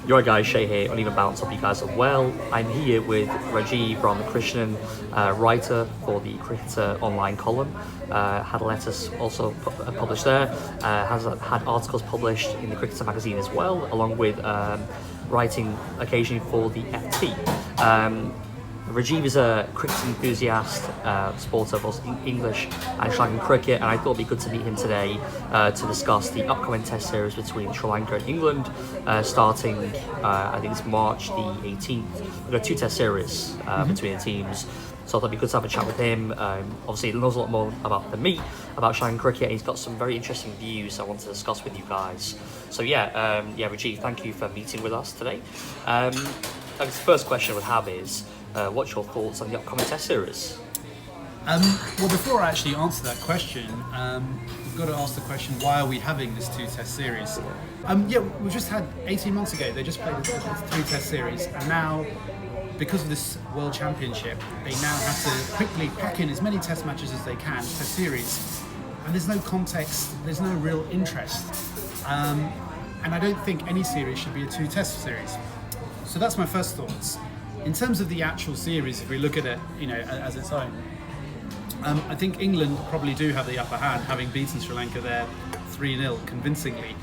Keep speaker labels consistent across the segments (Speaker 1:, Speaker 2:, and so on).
Speaker 1: Your guys, Shay here, Uneven Balance. Hope you guys are well. I'm here with Rajiv Radhakrishnan, writer for the Cricketer online column. Had letters also published there. Has had articles published in the Cricketer magazine as well, along with writing occasionally for the FT. Rajiv is a cricket enthusiast, supporter of both English and Sri Lankan cricket, and I thought it'd be good to meet him today to discuss the upcoming Test series between Sri Lanka and England, starting I think it's March the 18th. We've got 2 Test series between the teams, so I thought it'd be good to have a chat with him. Obviously, he knows a lot more than me about Sri Lankan cricket, and he's got some very interesting views I want to discuss with you guys. So Rajiv, thank you for meeting with us today. The first question I would have is, what's your thoughts on the upcoming Test series?
Speaker 2: Well, before I actually answer that question, we've got to ask the question, why are we having this 2 Test series? We just had 18 months ago, they just played a 3 Test series, and now, because of this World Championship, they now have to quickly pack in as many Test matches as they can, Test series, and there's no context, there's no real interest, and I don't think any series should be a 2 Test series. So that's my first thoughts. In terms of the actual series, if we look at it, as its own, I think England probably do have the upper hand, having beaten Sri Lanka there 3-0 convincingly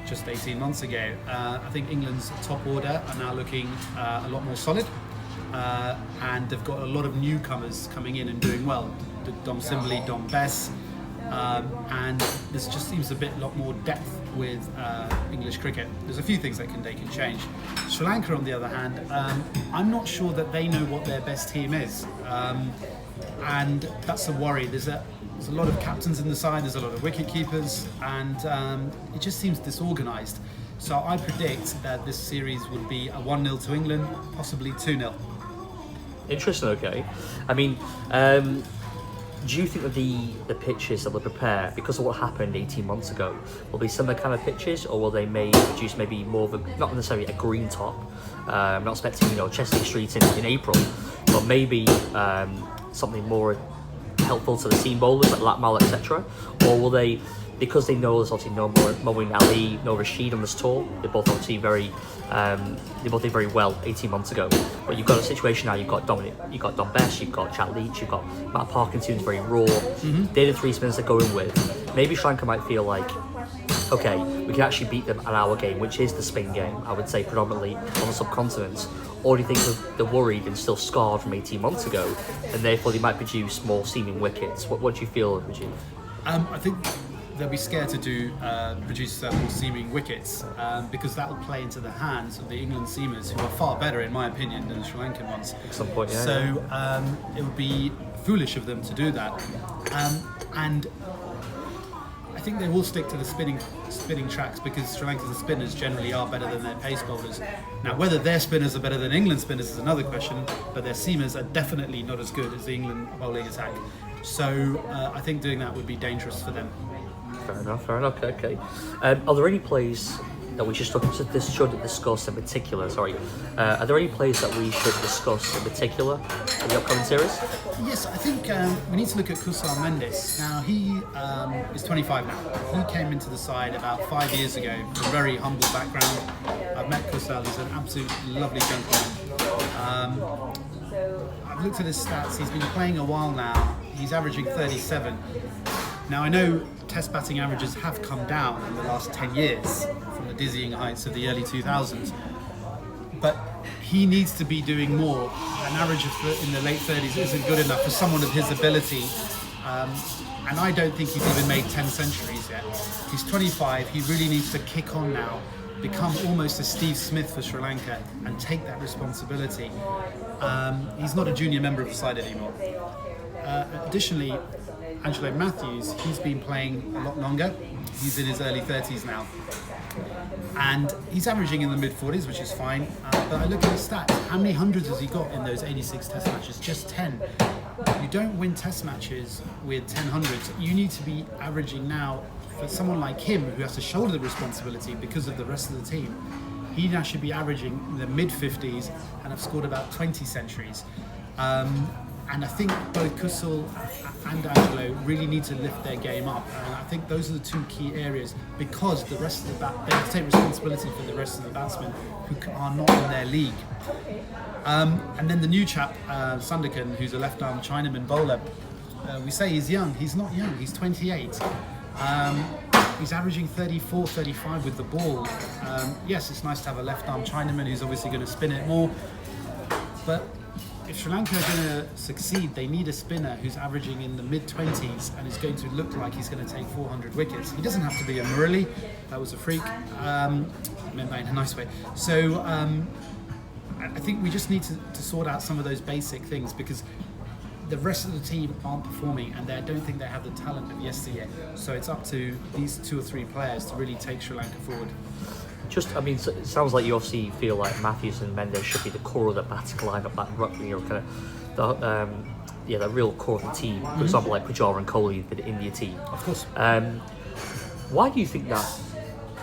Speaker 2: just 18 months ago. I think England's top order are now looking a lot more solid, and they've got a lot of newcomers coming in and doing well. Dom Sibley, Dom Bess, and this just seems a lot more depth with English cricket. There's a few things they can change. Sri Lanka, on the other hand, I'm not sure that they know what their best team is, and that's a worry. There's a lot of captains in the side, there's a lot of wicket keepers, and it just seems disorganised. So I predict that this series would be a 1-0 to England, possibly 2-0.
Speaker 1: Interesting, okay. I mean, do you think that the pitches that will prepare, because of what happened 18 months ago, will be similar kind of pitches, or will they produce maybe more of a, not necessarily a green top? I'm not expecting, Chestnut Street in April, but maybe something more helpful to the seam bowlers like Latmal, etc. Or will they, because they know there's obviously no more Moeen Ali, no Rashid on this tour, they both obviously they both did very well 18 months ago. But you've got a situation now, you've got Dom Bess, you've got Chat Leach, you've got Matt Parkinson's very raw. They're the 3 spinners they're going with. Maybe Sri Lanka might feel like, okay, we can actually beat them at our game, which is the spin game, I would say predominantly on the subcontinent. Or do you think they're worried and still scarred from 18 months ago, and therefore they might produce more seaming wickets? What do you feel, Rajiv?
Speaker 2: I think they'll be scared to produce more seaming wickets, because that will play into the hands of the England seamers, who are far better, in my opinion, than the Sri Lankan ones.
Speaker 1: At some point, yeah.
Speaker 2: So it would be foolish of them to do that, and I think they will stick to the spinning tracks, because Sri Lanka's spinners generally are better than their pace bowlers. Now, whether their spinners are better than England spinners is another question, but their seamers are definitely not as good as the England bowling attack. So I think doing that would be dangerous for them.
Speaker 1: Fair enough. Okay. Are there any plays that we should discuss in particular? Are there any plays that we should discuss in particular in the upcoming series?
Speaker 2: Yes, I think we need to look at Kusal Mendes. Now, he is 25 now. He came into the side about 5 years ago from a very humble background. I've met Kusal, he's an absolutely lovely gentleman. I've looked at his stats, he's been playing a while now. He's averaging 37. Now, I know Test batting averages have come down in the last 10 years from the dizzying heights of the early 2000s, but he needs to be doing more. An average in the late 30s isn't good enough for someone of his ability, and I don't think he's even made 10 centuries yet. He's 25, he really needs to kick on now, become almost a Steve Smith for Sri Lanka and take that responsibility. He's not a junior member of the side anymore. Additionally, Angelo Matthews, he's been playing a lot longer. He's in his early 30s now. And he's averaging in the mid-40s, which is fine. But I look at his stats. How many hundreds has he got in those 86 Test matches? Just 10. You don't win Test matches with 10 hundreds. You need to be averaging now, for someone like him, who has to shoulder the responsibility because of the rest of the team, he now should be averaging in the mid-50s and have scored about 20 centuries. And I think both Kusal and Angelo really need to lift their game up. And I think those are the two key areas, because the rest of the they have to take responsibility for the rest of the batsmen who are not in their league. And then the new chap, Sandakan, who's a left-arm Chinaman bowler, we say he's young. He's not young. He's 28. He's averaging 34, 35 with the ball. Yes, it's nice to have a left-arm Chinaman who's obviously going to spin it more. But if Sri Lanka are going to succeed, they need a spinner who's averaging in the mid-20s and is going to look like he's going to take 400 wickets. He doesn't have to be a Murali. That was a freak. I meant that in a nice way. So I think we just need to sort out some of those basic things, because the rest of the team aren't performing, and I don't think they have the talent of yesteryear. So it's up to these 2 or 3 players to really take Sri Lanka forward.
Speaker 1: Just, I mean, it sounds like you obviously feel like Matthews and Mendes should be the core of the batting lineup, that the real core of the team. For example, like Pujara and Kohli, the India team.
Speaker 2: Of course.
Speaker 1: Why do you think that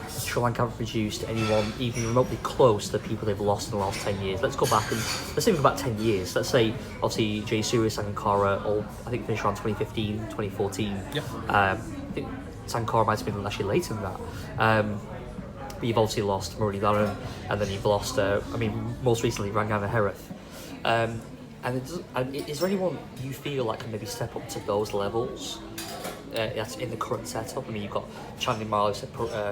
Speaker 1: Sri Lanka haven't produced anyone even remotely close to the people they've lost in the last 10 years? Let's go back and let's think about 10 years. Let's say, obviously, Jay Surya, Sangakkara, all I think finished around 2015, 2014.
Speaker 2: Yep.
Speaker 1: I think Sangakkara might have been actually later than that. But you've obviously lost Muralidharan, and then you've lost, most recently, Rangana Herath. And is there anyone you feel like can maybe step up to those levels that's in the current setup? I mean, you've got Chandni Marlis,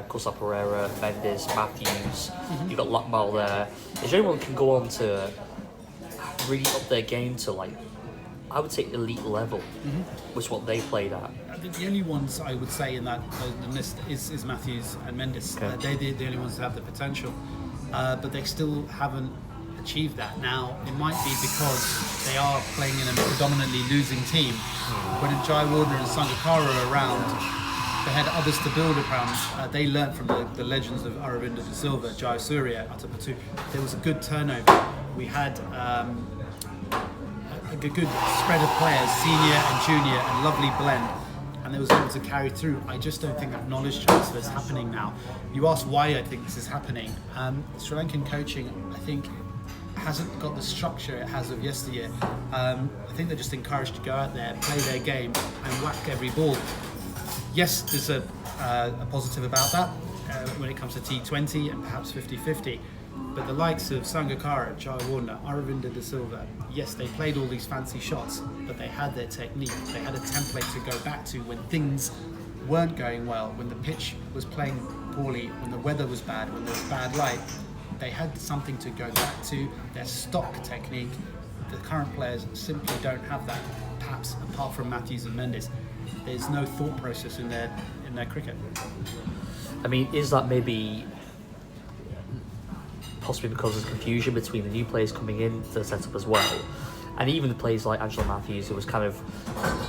Speaker 1: Kusa Pereira, Mendes, Matthews, you've got Lakmal there. Is there anyone who can go on to really up their game to, like, I would say elite level, which is what they played at?
Speaker 2: The only ones I would say in that the list is Matthews and Mendes.
Speaker 1: Okay.
Speaker 2: They're the only ones that have the potential, but they still haven't achieved that. Now, it might be because they are playing in a predominantly losing team. When Jai Warner and Sangakkara are around, they had others to build around. They learnt from the legends of Aravinda de Silva, Jai Surya, Atapatu. There was a good turnover. We had a good spread of players, senior and junior, and lovely blend, and they was able to carry through. I just don't think that knowledge transfer is happening now. You asked why I think this is happening. Sri Lankan coaching, I think, hasn't got the structure it has of yesteryear. I think they're just encouraged to go out there, play their game, and whack every ball. Yes, there's a positive about that when it comes to T20 and perhaps 50-50. But the likes of Sangakkara, Jai Warner, Aravinda de Silva, yes, they played all these fancy shots, but they had their technique. They had a template to go back to when things weren't going well, when the pitch was playing poorly, when the weather was bad, when there was bad light. They had something to go back to, their stock technique. The current players simply don't have that, perhaps apart from Matthews and Mendes. There's no thought process in their cricket.
Speaker 1: I mean, is that maybe possibly because there's confusion between the new players coming in to the setup as well, and even the players like Angelo Matthews, who was kind of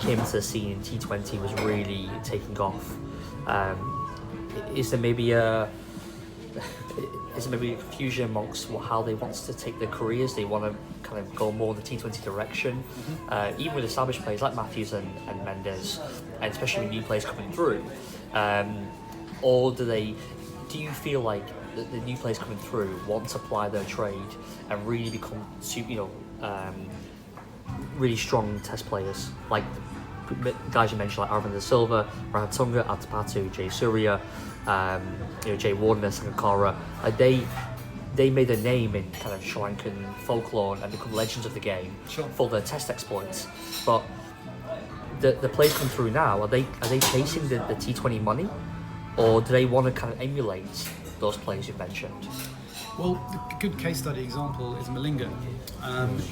Speaker 1: came into the scene in T20, was really taking off. Is there maybe a confusion amongst how they want to take their careers? They want to kind of go more in the T20 direction, even with established players like Matthews and Mendes, and especially with new players coming through, or do you feel like the new players coming through want to apply their trade and really become, really strong test players, like the guys you mentioned, like Aravinda de Silva, Rahatunga, Atapatu, Jay Surya, Jay Warner, Sangakkara. They made a name in kind of Sri Lankan folklore and become legends of the game for their test exploits. But the players come through now, are they chasing the T20 money, or do they want to kind of emulate those players you've mentioned?
Speaker 2: Well, a good case study example is Malinga.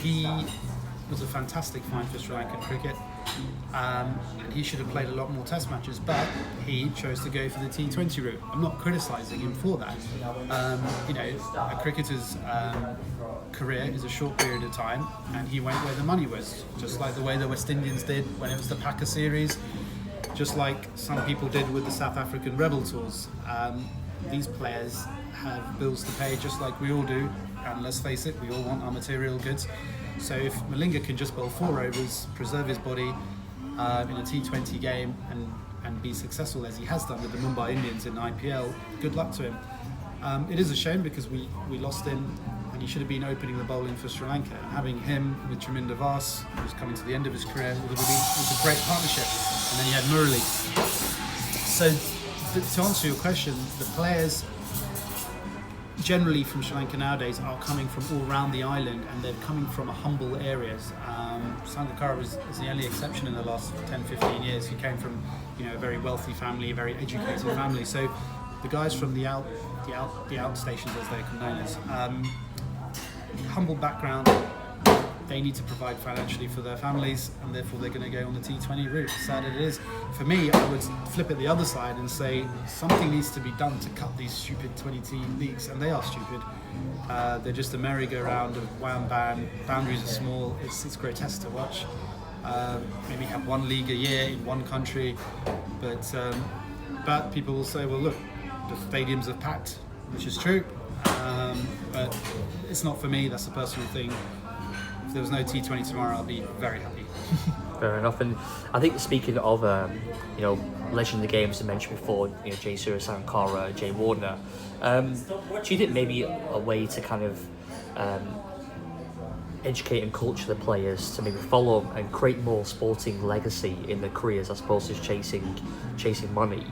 Speaker 2: He was a fantastic find for Sri Lankan cricket, and he should have played a lot more test matches, but he chose to go for the T20 route. I'm not criticising him for that. A cricketer's career is a short period of time, and he went where the money was, just like the way the West Indians did when it was the Packer series, just like some people did with the South African Rebel tours. These players have bills to pay just like we all do, and let's face it, we all want our material goods. So if Malinga can just bowl 4 overs, preserve his body in a T20 game and be successful as he has done with the Mumbai Indians in IPL, good luck to him. It is a shame because we lost him, and he should have been opening the bowling for Sri Lanka. And having him with Traminda Vas, who's coming to the end of his career, was a great partnership. And and then you had Murali. So to answer your question, the players generally from Sri Lanka nowadays are coming from all around the island, and they're coming from humble areas. Sangakkara is the only exception in the last 10-15 years. He came from, a very wealthy family, a very educated family. So the guys from the outstations, as they're known as, humble background. They need to provide financially for their families, and therefore they're going to go on the T20 route. Sad it is. For me, I would flip it the other side and say something needs to be done to cut these stupid 20-team leagues, and they are stupid. They're just a merry-go-round of wham bam. Boundaries are small. It's grotesque to watch. Maybe have one league a year in one country, but people will say, well, look, the stadiums are packed, which is true, but it's not for me. That's a personal thing. If there was no T20 tomorrow, I'd be very happy.
Speaker 1: Fair enough. And I think speaking of, legend of the game, as I mentioned before, Jay Sankara, Jay Wardner, do you think maybe a way to kind of educate and culture the players to maybe follow and create more sporting legacy in their careers as opposed to chasing money,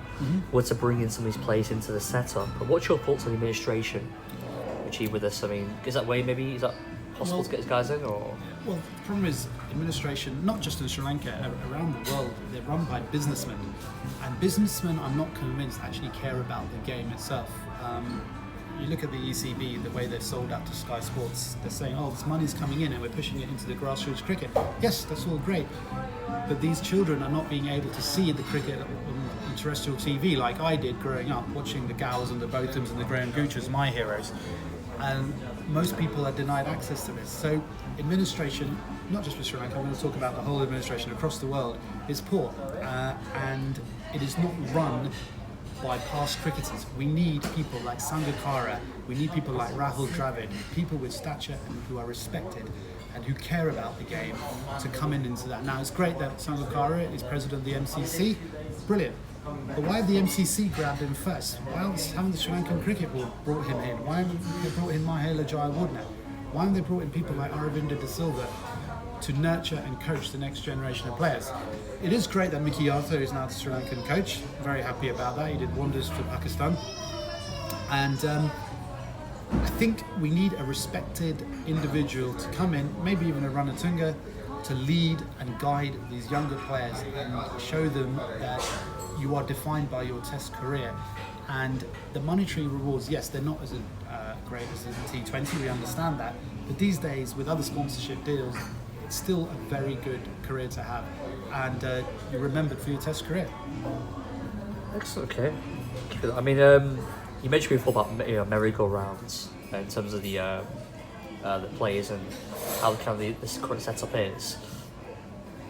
Speaker 1: were to bring in some of these players into the setup? But what's your thoughts on the administration achieve with this? I mean, is that possible to get these guys in, or?
Speaker 2: Well, the problem is administration, not just in Sri Lanka, around the world, they're run by businessmen. And businessmen, I'm not convinced, actually care about the game itself. You look at the ECB, the way they're sold out to Sky Sports, they're saying, this money's coming in and we're pushing it into the grassroots cricket. Yes, that's all great. But these children are not being able to see the cricket on terrestrial TV like I did growing up, watching the Gowers and the Bothams and the Graham Goochers, my heroes. And most people are denied access to this. So administration, not just for Sri Lanka, I'm going to talk about the whole administration across the world, is poor. And it is not run by past cricketers. We need people like Sangakkara, we need people like Rahul Dravid, people with stature and who are respected and who care about the game to come into that. Now, it's great that Sangakkara is president of the MCC, brilliant. But why have the MCC grabbed him first? Why haven't the Sri Lankan Cricket Board brought him in? Why haven't they brought in Mahela Jayawardene? Why haven't they brought in people like Aravinda De Silva to nurture and coach the next generation of players? It is great that Mickey Arthur is now the Sri Lankan coach. Very happy about that. He did wonders for Pakistan. And I think we need a respected individual to come in, maybe even a Ranatunga, to lead and guide these younger players and show them that you are defined by your test career. And the monetary rewards, yes, they're not as great as the T20, we understand that, but these days with other sponsorship deals, it's still a very good career to have, and you're remembered for your test career.
Speaker 1: Excellent. Okay. I mean, you mentioned before about merry-go-rounds in terms of the players and how kind of this current setup is.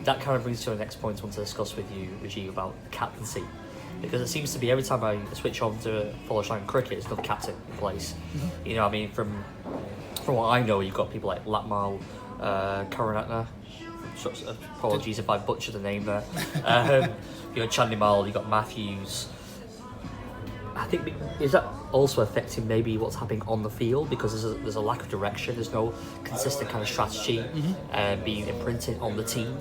Speaker 1: That kind of brings to the next point I want to discuss with you, Rajiv, about captaincy. Because it seems to be every time I switch on to follow Sri Lankan cricket, there's another captain in place. From what I know, you've got people like Lakmal Karuratne. Apologies if I butchered the name there. You've got Chandimal, you've got Matthews. I think, is that also affecting maybe what's happening on the field, because there's a lack of direction, there's no consistent kind of strategy being imprinted on the team.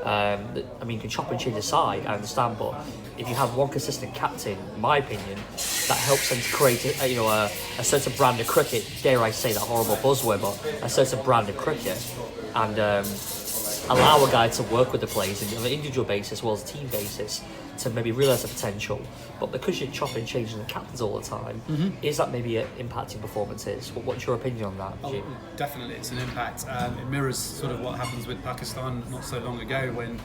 Speaker 1: I mean, you can chop and change the side, I understand, but if you have one consistent captain, in my opinion, that helps them to create a certain brand of cricket, dare I say that horrible buzzword, but a certain brand of cricket, and allow a guy to work with the players on an individual basis as well as a team basis to maybe realise the potential. But because you're chopping and changing the captains all the time, is that maybe impacting performances? What's your opinion on that?
Speaker 2: Oh, definitely, it's an impact. It mirrors sort of what happens with Pakistan not so long ago, when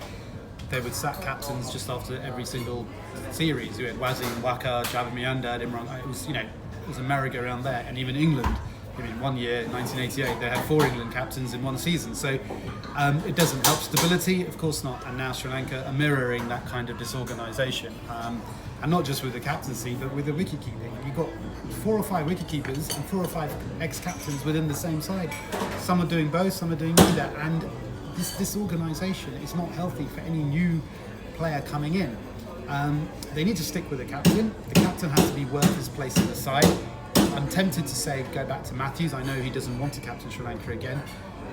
Speaker 2: they would sack captains just after every single series. You had Wasim, Waqar, Javed Miandad, Imran. It was a merry-go-round there. And even England, one year, 1988, they had 4 England captains in one season. So it doesn't help stability, of course not. And now Sri Lanka are mirroring that kind of disorganisation. And not just with the captaincy, but with the wicket-keeping. You've got 4 or 5 wicket-keepers and 4 or 5 ex-captains within the same side. Some are doing both, some are doing neither. And this disorganisation is not healthy for any new player coming in. They need to stick with the captain. The captain has to be worth his place in the side. I'm tempted to say go back to Matthews. I know he doesn't want to captain Sri Lanka again,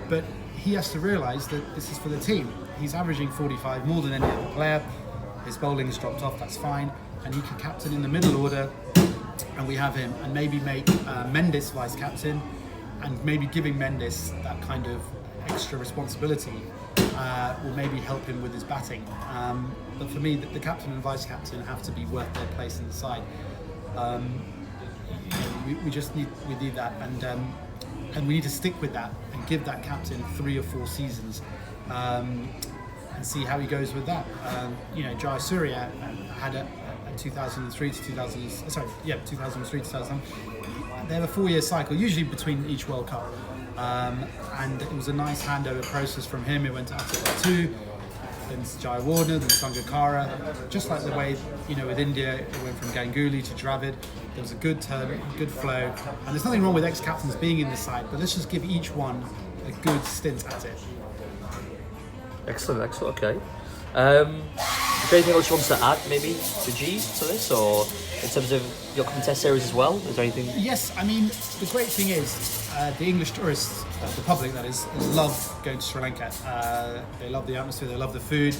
Speaker 2: but he has to realise that this is for the team. He's averaging 45 more than any other player. his bowling's dropped off, that's fine, and he can captain in the middle order, and we have him, and maybe make Mendes vice captain, and maybe giving Mendes that kind of extra responsibility will maybe help him with his batting. But for me, the captain and vice captain have to be worth their place in the side. We just need that, and we need to stick with that and give that captain 3 or 4 seasons, and see how he goes with that. Jai Surya had a 2003 to 2000. They have a 4-year cycle, usually between each World Cup, and it was a nice handover process from him. It went to Atibatu, then Jai Wardner, then Sangakkara, just like the way with India it went from Ganguly to Dravid. There was a good turn, good flow, and there's nothing wrong with ex-captains being in the side, but let's just give each one a good stint at it.
Speaker 1: Excellent, okay. Is there anything else you want to add, maybe, Rajiv, to this, or in terms of your coming test series as well? Is there anything?
Speaker 2: Yes, I mean, the great thing is the English tourists, the public that is, love going to Sri Lanka. They love the atmosphere, they love the food.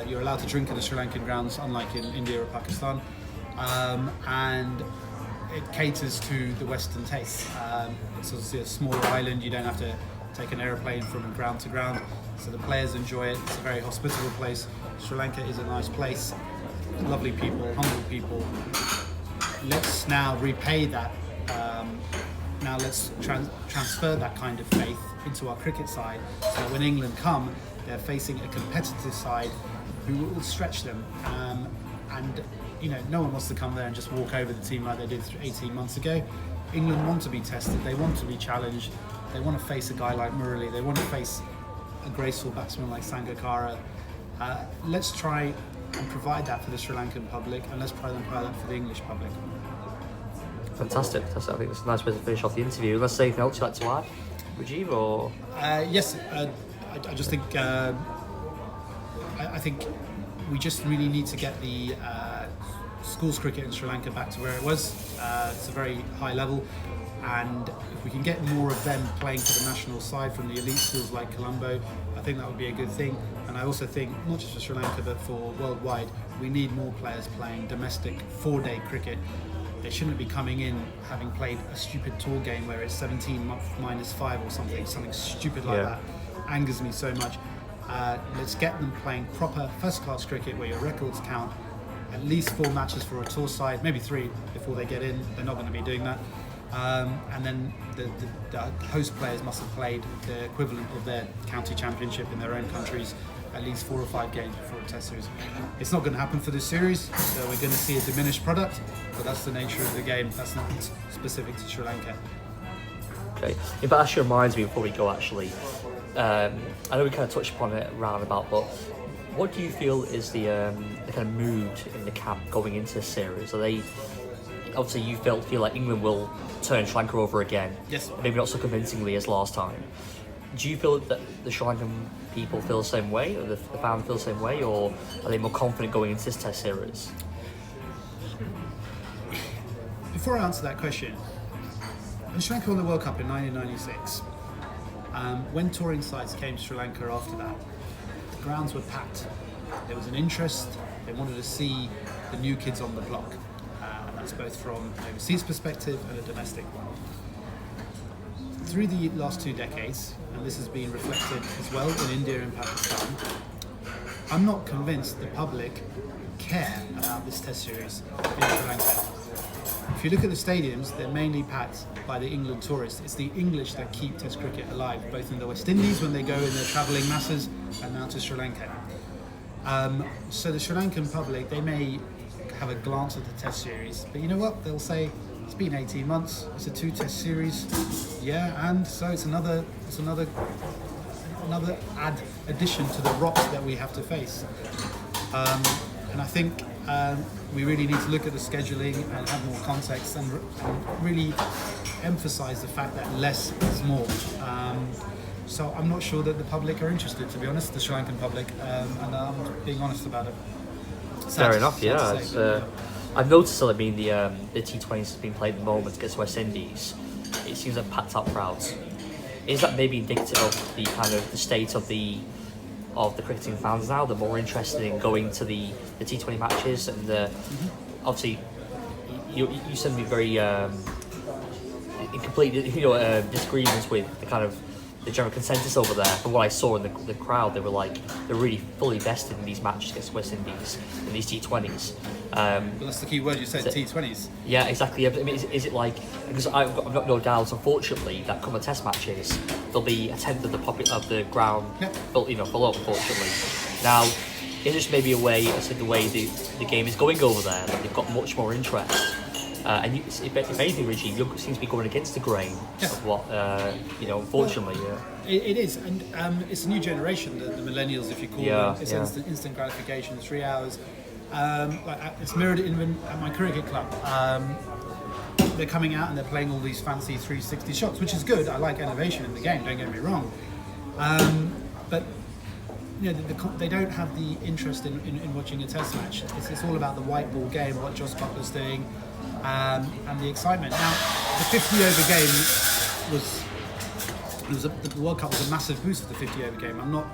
Speaker 2: You're allowed to drink in the Sri Lankan grounds, unlike in India or Pakistan. And it caters to the Western taste. It's obviously a smaller island, you don't have to take an aeroplane from ground to ground, so the players enjoy it. It's a very hospitable place. Sri Lanka is a nice place, lovely people, humble people. Let's now repay that. Now let's transfer that kind of faith into our cricket side, so that when England come, they're facing a competitive side who will stretch them. And no one wants to come there and just walk over the team like they did 18 months ago. England want to be tested, they want to be challenged, they want to face a guy like Murali, they want to face a graceful batsman like Sangakkara. Let's try and provide that for the Sri Lankan public, and let's try and provide that for the English public.
Speaker 1: Fantastic. I think it's a nice way to finish off the interview. Unless there's anything else you'd like to add, Rajiv, or?
Speaker 2: Yes, I just think I think we just really need to get the schools cricket in Sri Lanka back to where it was. It's a very high level, and if we can get more of them playing for the national side from the elite schools like Colombo, I think that would be a good thing. And I also think, not just for Sri Lanka but for worldwide, we need more players playing domestic 4-day cricket. They shouldn't be coming in having played a stupid tour game where it's 17 minus 5 or something stupid like that. Angers me so much. Let's get them playing proper first-class cricket where your records count. At least 4 matches for a tour side, maybe 3 before they get in. They're not going to be doing that. And then the host players must have played the equivalent of their county championship in their own countries, at least 4 or 5 games before a test series. It's not going to happen for this series, so we're going to see a diminished product, but that's the nature of the game. That's not specific to Sri Lanka.
Speaker 1: Okay, if that actually reminds me before we go, actually, I know we kind of touched upon it roundabout, but what do you feel is the kind of mood in the camp going into this series? Are they, obviously you feel like England will turn Sri Lanka over again?
Speaker 2: Yes.
Speaker 1: Maybe not so convincingly as last time. Do you feel that the Sri Lankan people feel the same way, or the fans feel the same way, or are they more confident going into this test series?
Speaker 2: Before I answer that question, when Sri Lanka won the World Cup in 1996, when touring sides came to Sri Lanka after that, the grounds were packed. There was an interest, they wanted to see the new kids on the block. And that's both from an overseas perspective and a domestic one. Through the last 2 decades, and this has been reflected as well in India and Pakistan, I'm not convinced the public care about this test series in Sri Lanka. If you look at the stadiums, they're mainly packed by the England tourists. It's the English that keep test cricket alive, both in the West Indies when they go in their travelling masses, and now to Sri Lanka. So the Sri Lankan public, they may have a glance at the test series, but you know what? They'll say, it's been 18 months, it's a 2-test series, yeah, and so it's another addition to the rocks that we have to face. And I think we really need to look at the scheduling and have more context and really emphasize the fact that less is more. So I'm not sure that the public are interested, to be honest, the Sri Lankan public, and I'm being honest about it.
Speaker 1: Fair enough, yeah. I've noticed that, the T20s has been played at the moment against West Indies. It seems like packed up crowds. Is that maybe indicative of the kind of the state of the of the cricketing fans now. They're more interested in going to the T20 matches, and obviously you send me very in complete disagreements with the kind of the general consensus over there. From what I saw in the crowd, they were like they're really fully vested in these matches against West Indies in these T20s.
Speaker 2: Well, that's the key word you said, T20s.
Speaker 1: Yeah, exactly. I mean, is it like, because I've got no doubts, unfortunately, that come the test matches, there'll be a tenth of the ground, full up, unfortunately. Now, it's just maybe a way, as the way the game is going over there, that they've got much more interest. And if anything, Reggie, you seem to be going against the grain of what, unfortunately.
Speaker 2: Well, it is, and it's a new generation, the millennials, if you call them. It's instant gratification, 3 hours. It's mirrored at my cricket club. They're coming out and they're playing all these fancy 360 shots, which is good. I like innovation in the game, don't get me wrong. But they don't have the interest in watching a test match. It's all about the white ball game, what Joss Butler's doing, and the excitement. Now, the 50 over game the World Cup was a massive boost for the 50 over game. I'm not,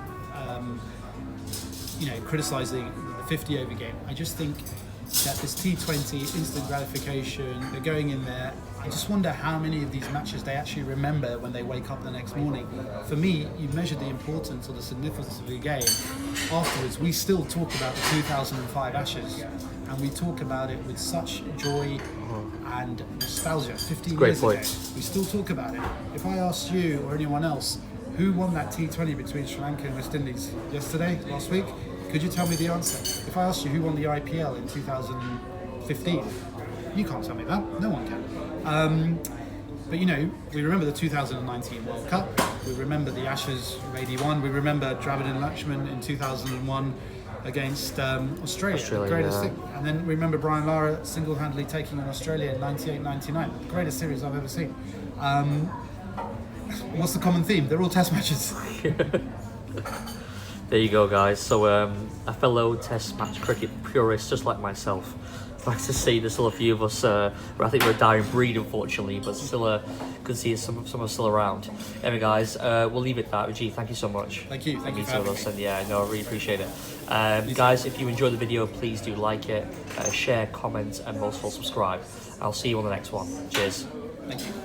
Speaker 2: criticising the 50 over game. I just think that this T20 instant gratification, they're going in there. I just wonder how many of these matches they actually remember when they wake up the next morning. For me, you measure the importance or the significance of the game afterwards. We still talk about the 2005 Ashes, and we talk about it with such joy and nostalgia. 15 years ago, we still talk about it. If I asked you or anyone else who won that T20 between Sri Lanka and West Indies last week, could you tell me the answer? If I asked you who won the IPL in 2015, you can't tell me that. No one can. But we remember the 2019 World Cup. We remember the Ashes of '81. We remember Dravid and Lakshman in 2001 against Australia, the greatest thing. And then we remember Brian Lara single-handedly taking on Australia in '98-99, the greatest series I've ever seen. What's the common theme? They're all test matches.
Speaker 1: There you go, guys. So a fellow test match cricket purist just like myself likes to see there's still a few of us, I think we're a dying breed, unfortunately, but still good to see some are still around. Anyway, guys, we'll leave it at that. Rajiv, thank you so much.
Speaker 2: Thank you for having me.
Speaker 1: And I really appreciate it. Guys, if you enjoyed the video, please do like it, share, comment, and most of all subscribe. I'll see you on the next one. Cheers.
Speaker 2: Thank you.